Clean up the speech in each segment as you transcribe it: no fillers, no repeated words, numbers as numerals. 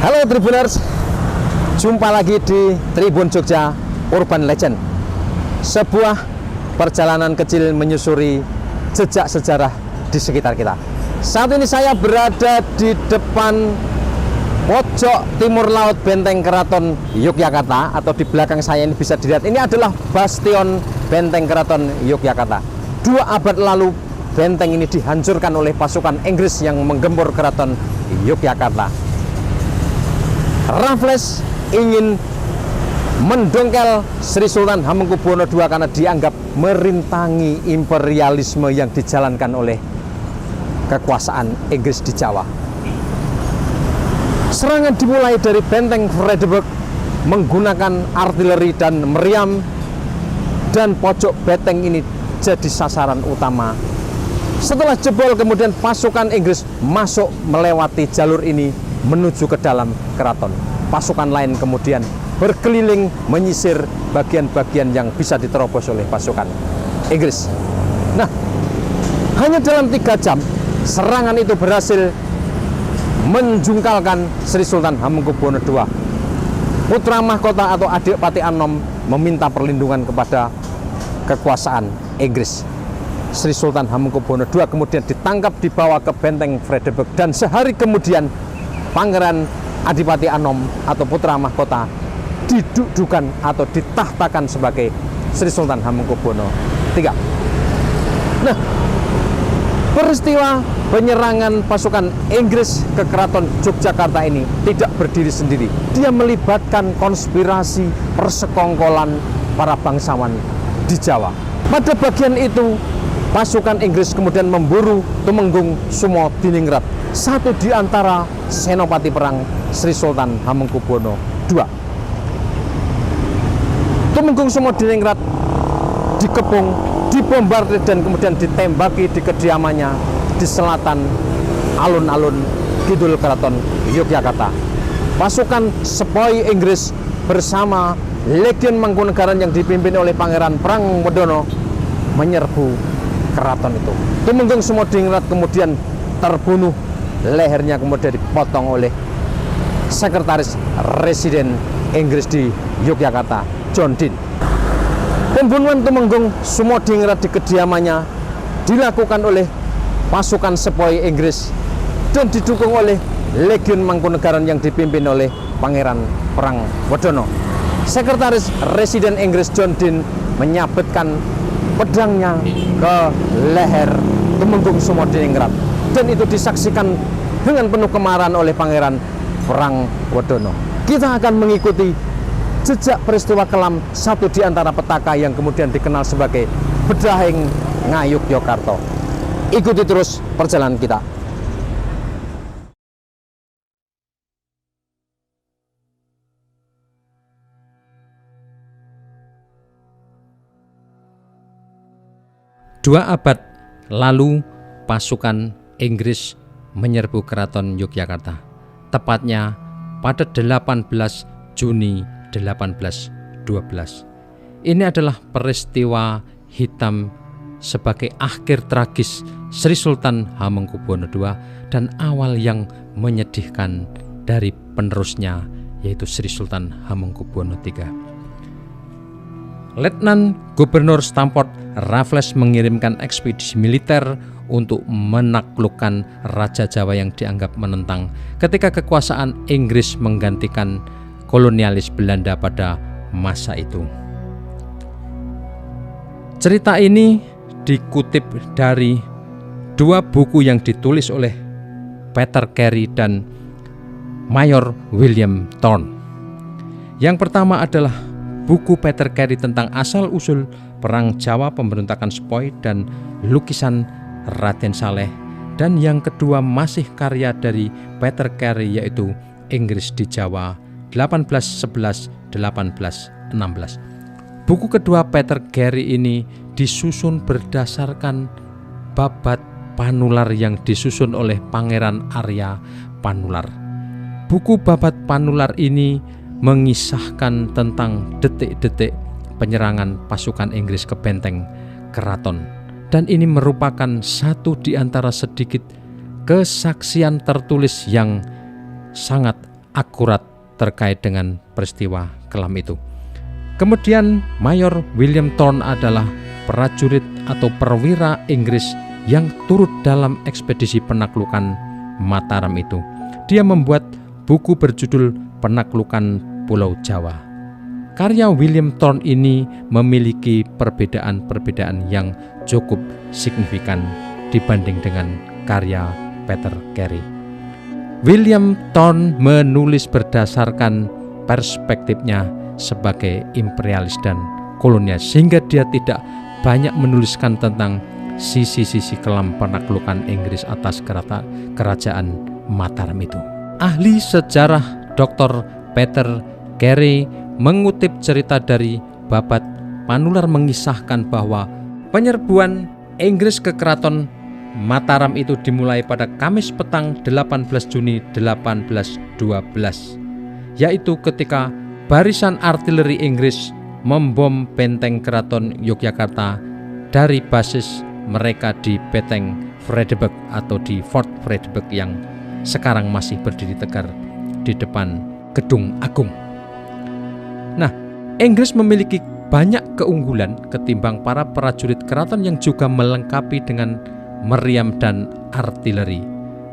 Halo Tribuners, jumpa lagi di Tribun Jogja Urban Legend, sebuah perjalanan kecil menyusuri jejak sejarah di sekitar kita. Saat ini saya berada di depan pojok timur laut Benteng Keraton Yogyakarta, atau di belakang saya ini bisa dilihat, ini adalah bastion Benteng Keraton Yogyakarta. 2 abad lalu benteng ini dihancurkan oleh pasukan Inggris yang menggempur Keraton Yogyakarta. Raffles ingin mendongkel Sri Sultan Hamengkubuwono II karena dianggap merintangi imperialisme yang dijalankan oleh kekuasaan Inggris di Jawa. Serangan dimulai dari benteng Vredenburg menggunakan artileri dan meriam, dan pojok benteng ini jadi sasaran utama. Setelah jebol, kemudian pasukan Inggris masuk melewati jalur ini menuju ke dalam keraton. Pasukan lain kemudian berkeliling menyisir bagian-bagian yang bisa diterobos oleh pasukan Inggris. Nah, hanya dalam 3 jam serangan itu berhasil menjungkalkan Sri Sultan Hamengkubuwono II. Putra mahkota atau adik Pati Anom meminta perlindungan kepada kekuasaan Inggris. Sri Sultan Hamengkubuwono II kemudian ditangkap, dibawa ke benteng Vredenburg, dan sehari kemudian Pangeran Adipati Anom atau putra mahkota didudukan atau ditahtakan sebagai Sri Sultan Hamengkubuwono III. Nah, peristiwa penyerangan pasukan Inggris ke Keraton Yogyakarta ini tidak berdiri sendiri. Dia melibatkan konspirasi persekongkolan para bangsawan di Jawa. Pada bagian itu, pasukan Inggris kemudian memburu Tumenggung Sumodiningrat, satu di antara senopati perang Sri Sultan Hamengkubuwono II. Tumenggung Sumodiningrat dikepung, dibombardir, dan kemudian ditembaki di kediamannya di selatan alun-alun kidul Keraton Yogyakarta. Pasukan sepoi Inggris bersama Legiun Mangkunegaran yang dipimpin oleh Pangeran Prangwodono menyerbu keraton itu. Tumenggung Sumodiningrat kemudian terbunuh, lehernya kemudian dipotong oleh Sekretaris Residen Inggris di Yogyakarta, John Dean. Pembunuhan Tumenggung Sumodiningrat di kediamannya dilakukan oleh pasukan sepoi Inggris dan didukung oleh Legiun Mangkunegaran yang dipimpin oleh Pangeran Prangwodono. Sekretaris Residen Inggris John Dean menyabetkan pedangnya ke leher Tumenggung Sumodiningrat, dan itu disaksikan dengan penuh kemarahan oleh Pangeran Prangwodono. Kita akan mengikuti jejak peristiwa kelam satu di antara petaka yang kemudian dikenal sebagai Bedahing Ngayogyakarta. Ikuti terus perjalanan kita. Dua abad lalu pasukan Inggris menyerbu Keraton Yogyakarta, tepatnya pada 18 Juni 1812. Ini adalah peristiwa hitam sebagai akhir tragis Sri Sultan Hamengkubuwono II dan awal yang menyedihkan dari penerusnya, yaitu Sri Sultan Hamengkubuwono III. Letnan Gubernur Stamford Raffles mengirimkan ekspedisi militer untuk menaklukkan Raja Jawa yang dianggap menentang ketika kekuasaan Inggris menggantikan kolonialis Belanda pada masa itu. Cerita ini dikutip dari 2 buku yang ditulis oleh Peter Carey dan Mayor William Thorne. Yang pertama adalah buku Peter Carey tentang asal-usul Perang Jawa, Pemberontakan Sepoi, dan Lukisan Raden Saleh. Dan yang kedua masih karya dari Peter Carey, yaitu Inggris di Jawa 1811-1816. Buku kedua Peter Carey ini disusun berdasarkan babat Panular yang disusun oleh Pangeran Arya Panular. Buku babat Panular ini mengisahkan tentang detik-detik penyerangan pasukan Inggris ke benteng keraton, dan ini merupakan satu di antara sedikit kesaksian tertulis yang sangat akurat terkait dengan peristiwa kelam itu. Kemudian Mayor William Thorne adalah prajurit atau perwira Inggris yang turut dalam ekspedisi penaklukan Mataram itu. Dia membuat buku berjudul Penaklukan Pulau Jawa. Karya William Thorne ini memiliki perbedaan-perbedaan yang cukup signifikan dibanding dengan karya Peter Carey. William Thorne menulis berdasarkan perspektifnya sebagai imperialis dan kolonial, sehingga dia tidak banyak menuliskan tentang sisi-sisi kelam penaklukan Inggris atas kerajaan Mataram itu. Ahli sejarah Dr. Peter Carey mengutip cerita dari Babat Panular mengisahkan bahwa penyerbuan Inggris ke keraton Mataram itu dimulai pada Kamis petang 18 Juni 1812, yaitu ketika barisan artileri Inggris membom benteng keraton Yogyakarta dari basis mereka di Beteng Vredenburg atau di Fort Vredenburg yang sekarang masih berdiri tegar di depan Gedung Agung. Nah, Inggris memiliki banyak keunggulan ketimbang para prajurit keraton yang juga melengkapi dengan meriam dan artileri.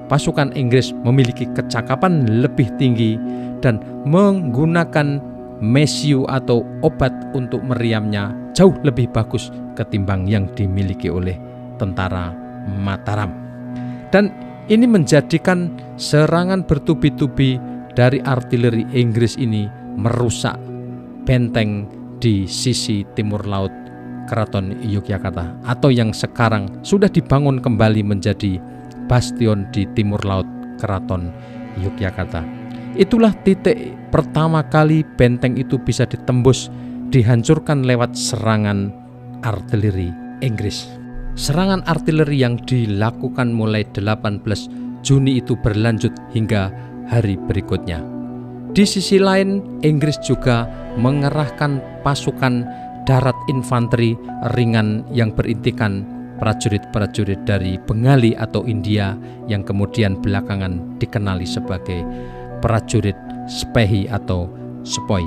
Pasukan Inggris memiliki kecakapan lebih tinggi dan menggunakan mesiu atau obat untuk meriamnya jauh lebih bagus ketimbang yang dimiliki oleh tentara Mataram. Dan ini menjadikan serangan bertubi-tubi dari artileri Inggris ini merusak benteng di sisi timur laut Keraton Yogyakarta, atau yang sekarang sudah dibangun kembali menjadi bastion di timur laut Keraton Yogyakarta. Itulah titik pertama kali benteng itu bisa ditembus, dihancurkan lewat serangan artileri Inggris. Serangan artileri yang dilakukan mulai 18 Juni itu berlanjut hingga hari berikutnya. Di sisi lain, Inggris juga mengerahkan pasukan darat infanteri ringan yang berintikan prajurit-prajurit dari Bengali atau India yang kemudian belakangan dikenali sebagai prajurit Spehi atau Sepoy.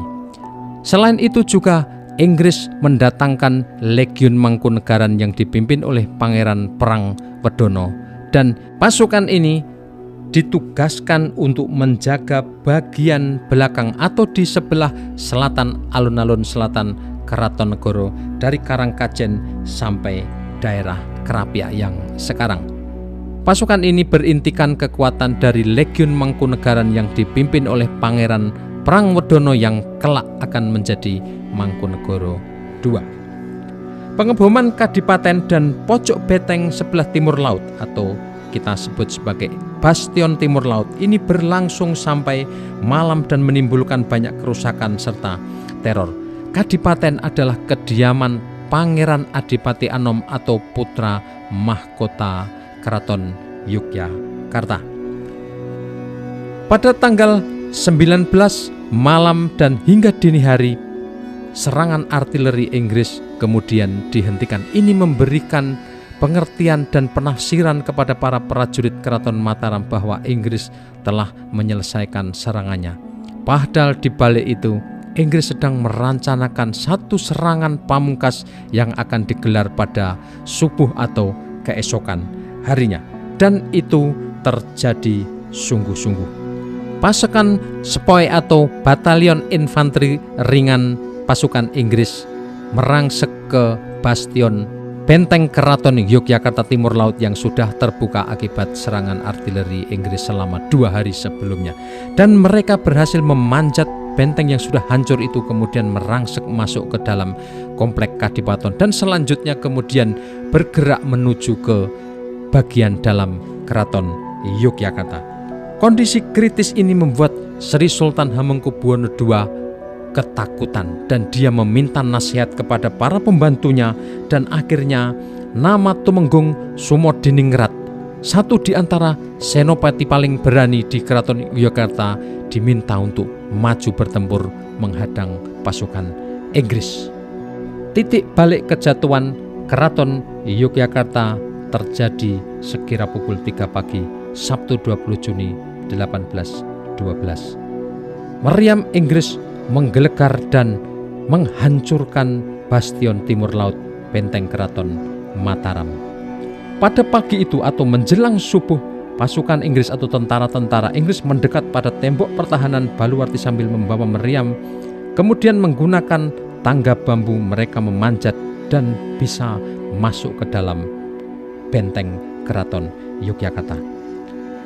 Selain itu juga Inggris mendatangkan Legiun Mangkunegaran yang dipimpin oleh Pangeran Perang Wedono, dan pasukan ini ditugaskan untuk menjaga bagian belakang atau di sebelah selatan alun-alun selatan Keratonegoro dari Karangkajen sampai daerah Krapia yang sekarang. Pasukan ini berintikan kekuatan dari Legiun Mangkunegaran yang dipimpin oleh Pangeran Perang Wedono yang kelak akan menjadi Mangkunegoro II. Pengeboman Kadipaten dan pojok beteng sebelah timur laut atau kita sebut sebagai Bastion Timur Laut ini berlangsung sampai malam dan menimbulkan banyak kerusakan serta teror. Kadipaten adalah kediaman Pangeran Adipati Anom atau putra mahkota Keraton Yogyakarta. Pada tanggal 19 malam dan hingga dini hari, serangan artileri Inggris kemudian dihentikan. Ini memberikan pengertian dan penafsiran kepada para prajurit Keraton Mataram bahwa Inggris telah menyelesaikan serangannya. Padahal di balik itu, Inggris sedang merencanakan satu serangan pamungkas yang akan digelar pada subuh atau keesokan harinya. Dan itu terjadi sungguh-sungguh. Pasukan Sepoy atau Batalion Infanteri Ringan pasukan Inggris merangsek ke bastion benteng Keraton Yogyakarta Timur Laut yang sudah terbuka akibat serangan artileri Inggris selama 2 hari sebelumnya. Dan mereka berhasil memanjat benteng yang sudah hancur itu, kemudian merangsek masuk ke dalam komplek Kadipaten dan selanjutnya kemudian bergerak menuju ke bagian dalam Keraton Yogyakarta. Kondisi kritis ini membuat Sri Sultan Hamengkubuwono II ketakutan dan dia meminta nasihat kepada para pembantunya, dan akhirnya nama Tumenggung Sumodiningrat, satu di antara senopati paling berani di Keraton Yogyakarta, diminta untuk maju bertempur menghadang pasukan Inggris. Titik balik kejatuhan Keraton Yogyakarta terjadi sekira pukul 3 pagi Sabtu 20 Juni 1812. meriam Inggris menggelegar dan menghancurkan bastion timur laut benteng keraton Mataram. Pada pagi itu atau menjelang subuh, pasukan Inggris atau tentara-tentara Inggris mendekat pada tembok pertahanan Baluwarti sambil membawa meriam. Kemudian menggunakan tangga bambu mereka memanjat dan bisa masuk ke dalam benteng keraton Yogyakarta.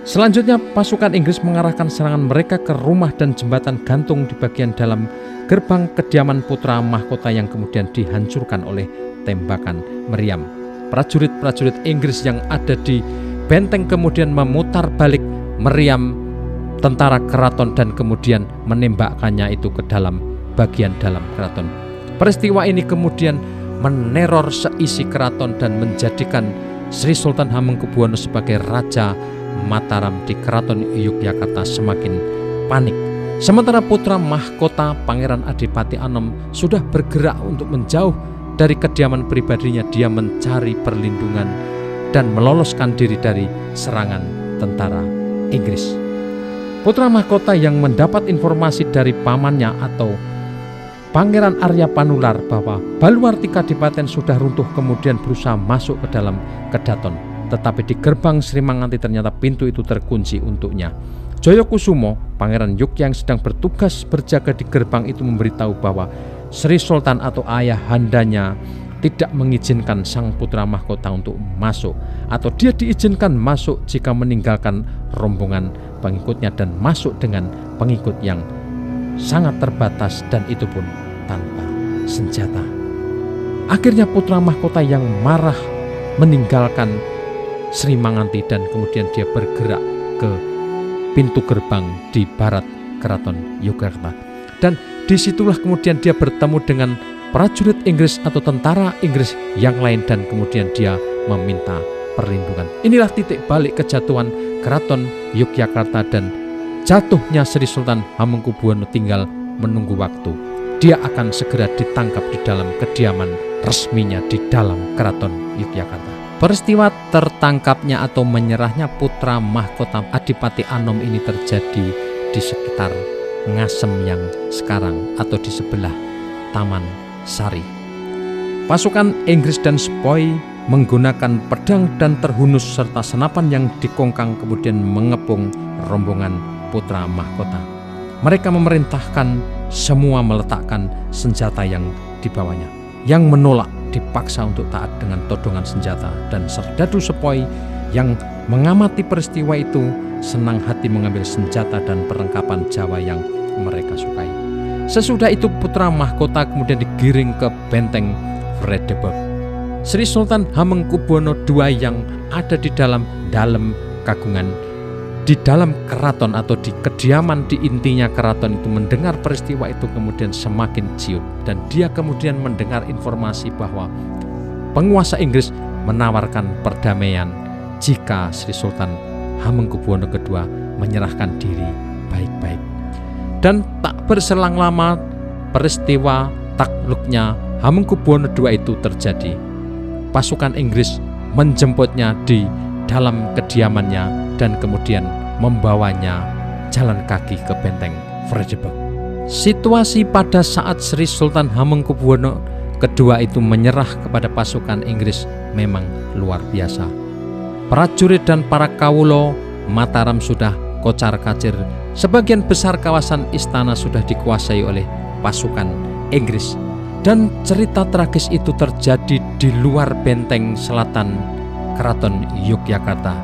Selanjutnya pasukan Inggris mengarahkan serangan mereka ke rumah dan jembatan gantung di bagian dalam gerbang kediaman putra mahkota yang kemudian dihancurkan oleh tembakan meriam. Prajurit-prajurit Inggris yang ada di benteng kemudian memutar balik meriam tentara keraton dan kemudian menembakkannya itu ke dalam bagian dalam keraton. Peristiwa ini kemudian meneror seisi keraton dan menjadikan Sri Sultan Hamengkubuwono sebagai Raja Mataram di keraton Yogyakarta semakin panik. Sementara putra mahkota Pangeran Adipati Anom sudah bergerak untuk menjauh dari kediaman pribadinya. Dia mencari perlindungan dan meloloskan diri dari serangan tentara Inggris. Putra mahkota yang mendapat informasi dari pamannya atau Pangeran Arya Panular bahwa Baluwarti Kadipaten sudah runtuh kemudian berusaha masuk ke dalam kedaton. Tetapi di gerbang Sri Manganti ternyata pintu itu terkunci untuknya. Joyokusumo, Pangeran Yogya yang sedang bertugas berjaga di gerbang itu memberitahu bahwa Sri Sultan atau ayah handanya tidak mengizinkan sang putra mahkota untuk masuk, atau dia diizinkan masuk jika meninggalkan rombongan pengikutnya dan masuk dengan pengikut yang sangat terbatas dan itu pun tanpa senjata. Akhirnya putra mahkota yang marah meninggalkan Sri Manganti dan kemudian dia bergerak ke pintu gerbang di barat keraton Yogyakarta. Dan disitulah kemudian dia bertemu dengan prajurit Inggris atau tentara Inggris yang lain dan kemudian dia meminta perlindungan. Inilah titik balik kejatuhan keraton Yogyakarta dan jatuhnya Sri Sultan Hamengkubuwono tinggal menunggu waktu. Dia akan segera ditangkap di dalam kediaman resminya di dalam keraton Yogyakarta. Peristiwa tertangkapnya atau menyerahnya putra mahkota Adipati Anom ini terjadi di sekitar Ngasem yang sekarang atau di sebelah Taman Sari. Pasukan Inggris dan Sepoy menggunakan pedang dan terhunus serta senapan yang dikongkang kemudian mengepung rombongan putra mahkota. Mereka memerintahkan semua meletakkan senjata yang dibawanya. Yang menolak dipaksa untuk taat dengan todongan senjata, dan Serdadu Sepoy yang mengamati peristiwa itu senang hati mengambil senjata dan perlengkapan Jawa yang mereka sukai. Sesudah itu putra mahkota kemudian digiring ke benteng Vredeburg. Sri Sultan Hamengkubuwono II yang ada di dalam kagungan di dalam keraton atau di kediaman di intinya keraton itu mendengar peristiwa itu kemudian semakin ciut, dan dia kemudian mendengar informasi bahwa penguasa Inggris menawarkan perdamaian jika Sri Sultan Hamengkubuwono II menyerahkan diri baik-baik. Dan tak berselang lama peristiwa takluknya Hamengkubuwono II itu terjadi. Pasukan Inggris menjemputnya di dalam kediamannya dan kemudian membawanya jalan kaki ke benteng Vredeburg. Situasi pada saat Sri Sultan Hamengkubuwono II itu menyerah kepada pasukan Inggris memang luar biasa. Prajurit dan para kawulo Mataram sudah kocar-kacir. Sebagian besar kawasan istana sudah dikuasai oleh pasukan Inggris. Dan cerita tragis itu terjadi di luar benteng selatan Keraton Yogyakarta,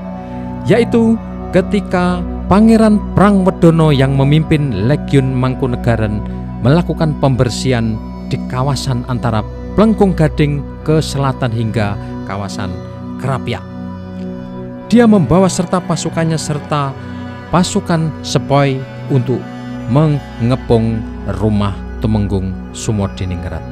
yaitu ketika Pangeran Prangwedono yang memimpin Legiun Mangkunegaran melakukan pembersihan di kawasan antara Plengkung Gading ke selatan hingga kawasan Krapyak. Dia membawa serta pasukannya serta pasukan Sepoy untuk mengepung rumah Tumenggung Sumodiningrat.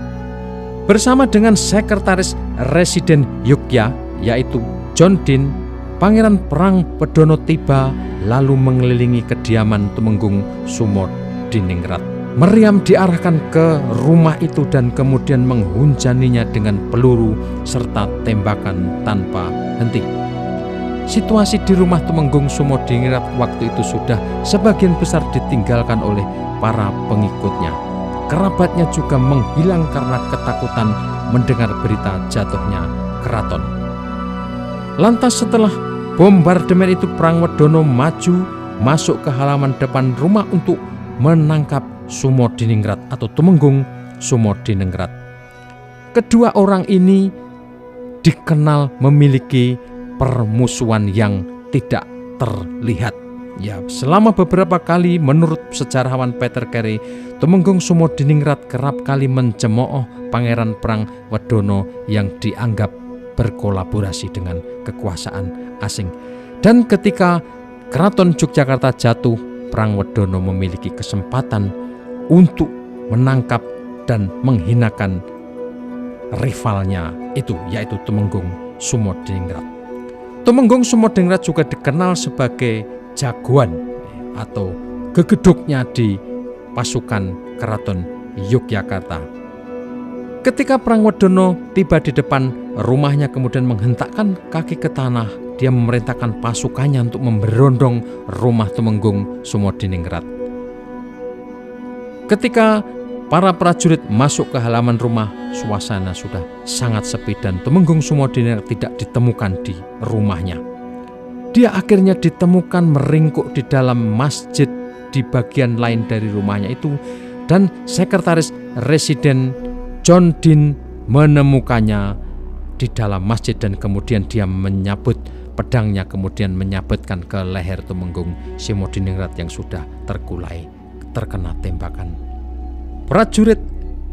Bersama dengan sekretaris Residen Yogya yaitu John Dean, Pangeran Prangwedono tiba lalu mengelilingi kediaman Tumenggung Sumodiningrat. Meriam diarahkan ke rumah itu dan kemudian menghunjaninya dengan peluru serta tembakan tanpa henti. Situasi di rumah Tumenggung Sumodingrat waktu itu sudah sebagian besar ditinggalkan oleh para pengikutnya. Kerabatnya juga menghilang karena ketakutan mendengar berita jatuhnya keraton. Lantas setelah bombardemen itu, Prangwedono maju masuk ke halaman depan rumah untuk menangkap Sumodiningrat atau Tumenggung Sumodiningrat. Kedua orang ini dikenal memiliki permusuhan yang tidak terlihat. Ya, selama beberapa kali menurut sejarawan Peter Carey, Tumenggung Sumodiningrat kerap kali mencemooh Pangeran Prangwedono yang dianggap berkolaborasi dengan kekuasaan asing. Dan ketika Keraton Yogyakarta jatuh, Prangwedono memiliki kesempatan untuk menangkap dan menghinakan rivalnya itu, yaitu Tumenggung Sumodiningrat. Tumenggung Sumodiningrat juga dikenal sebagai jagoan atau gegeduknya di pasukan Keraton Yogyakarta. Ketika Prangwedono tiba di depan rumahnya kemudian menghentakkan kaki ke tanah, dia memerintahkan pasukannya untuk memberondong rumah Tumenggung Sumodiningrat. Ketika para prajurit masuk ke halaman rumah, suasana sudah sangat sepi dan Tumenggung Sumodiningrat tidak ditemukan di rumahnya. Dia akhirnya ditemukan meringkuk di dalam masjid di bagian lain dari rumahnya itu, dan sekretaris residen John Dean menemukannya di dalam masjid dan kemudian dia menyabut pedangnya, kemudian menyabetkan ke leher Tumenggung Sumodiningrat yang sudah terkulai terkena tembakan. Prajurit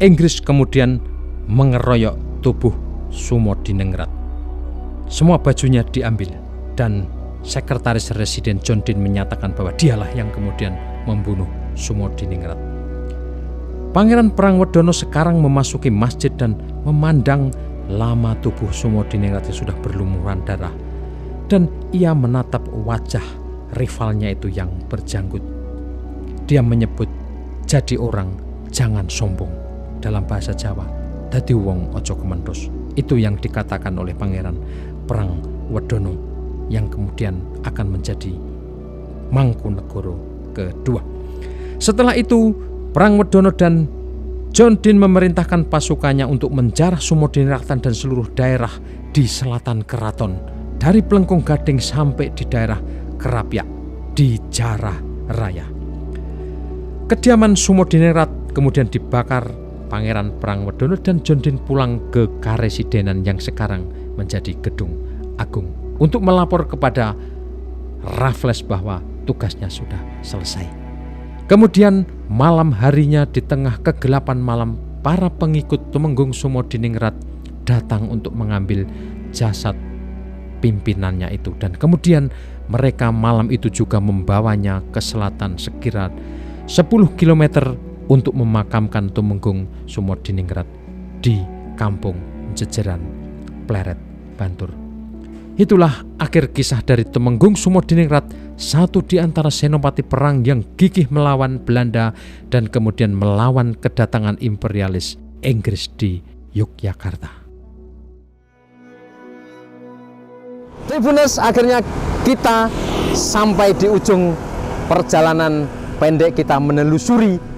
Inggris kemudian mengeroyok tubuh Sumodiningrat. Semua bajunya diambil dan sekretaris residen John Dean menyatakan bahwa dialah yang kemudian membunuh Sumodiningrat. Pangeran Prangwedono sekarang memasuki masjid dan memandang lama tubuh Sumodiningrat yang sudah berlumuran darah, dan ia menatap wajah rivalnya itu yang berjanggut. Dia menyebut, "Jadi orang jangan sombong." Dalam bahasa Jawa, "Dadi wong ojo kementhus." Itu yang dikatakan oleh Pangeran Prangwedono yang kemudian akan menjadi Mangkunegoro kedua. Setelah itu, Prangwedono dan John Dean memerintahkan pasukannya untuk menjarah Sumodiningrat dan seluruh daerah di selatan keraton, dari Plengkung Gading sampai di daerah Kerapyak di Jarah Raya. Kediaman Sumodiningrat kemudian dibakar. Pangeran Prangwedono dan John Dean pulang ke Karesidenan yang sekarang menjadi Gedung Agung untuk melapor kepada Raffles bahwa tugasnya sudah selesai. Kemudian malam harinya di tengah kegelapan malam, para pengikut Tumenggung Sumodiningrat datang untuk mengambil jasad pimpinannya itu, dan kemudian mereka malam itu juga membawanya ke selatan sekira 10 km untuk memakamkan Tumenggung Sumodiningrat di Kampung Jejeran, Pleret, Bantul. Itulah akhir kisah dari Tumenggung Sumodiningrat, satu di antara senopati perang yang gigih melawan Belanda dan kemudian melawan kedatangan imperialis Inggris di Yogyakarta. Tribuners, akhirnya kita sampai di ujung perjalanan pendek kita menelusuri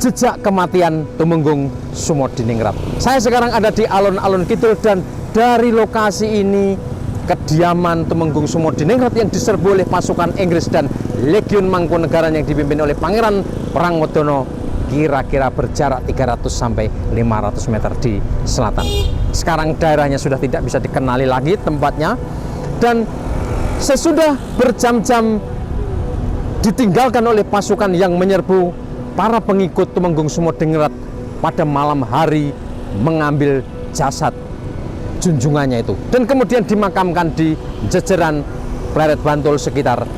jejak kematian Tumenggung Sumodiningrat. Saya sekarang ada di alun-alun Kidul, dan dari lokasi ini kediaman Tumenggung Sumodiningrat yang diserbu oleh pasukan Inggris dan Legiun Mangkunegaran yang dipimpin oleh Pangeran Prangwedono kira-kira berjarak 300 sampai 500 meter di selatan. Sekarang daerahnya sudah tidak bisa dikenali lagi tempatnya, dan sesudah berjam-jam ditinggalkan oleh pasukan yang menyerbu, para pengikut Tumenggung Sumodiningrat pada malam hari mengambil jasad junjungannya itu dan kemudian dimakamkan di Jejeran, Pleret, Bantul, sekitar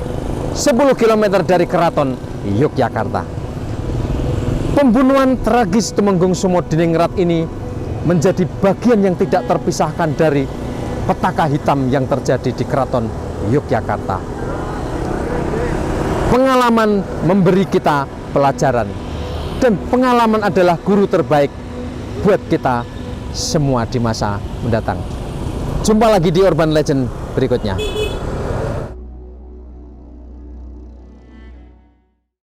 10 km dari Keraton Yogyakarta. Pembunuhan tragis Tumenggung Sumodiningrat ini menjadi bagian yang tidak terpisahkan dari petaka hitam yang terjadi di Keraton Yogyakarta. Pengalaman memberi kita pelajaran, dan pengalaman adalah guru terbaik buat kita semua di masa mendatang. Jumpa lagi di Urban Legend berikutnya.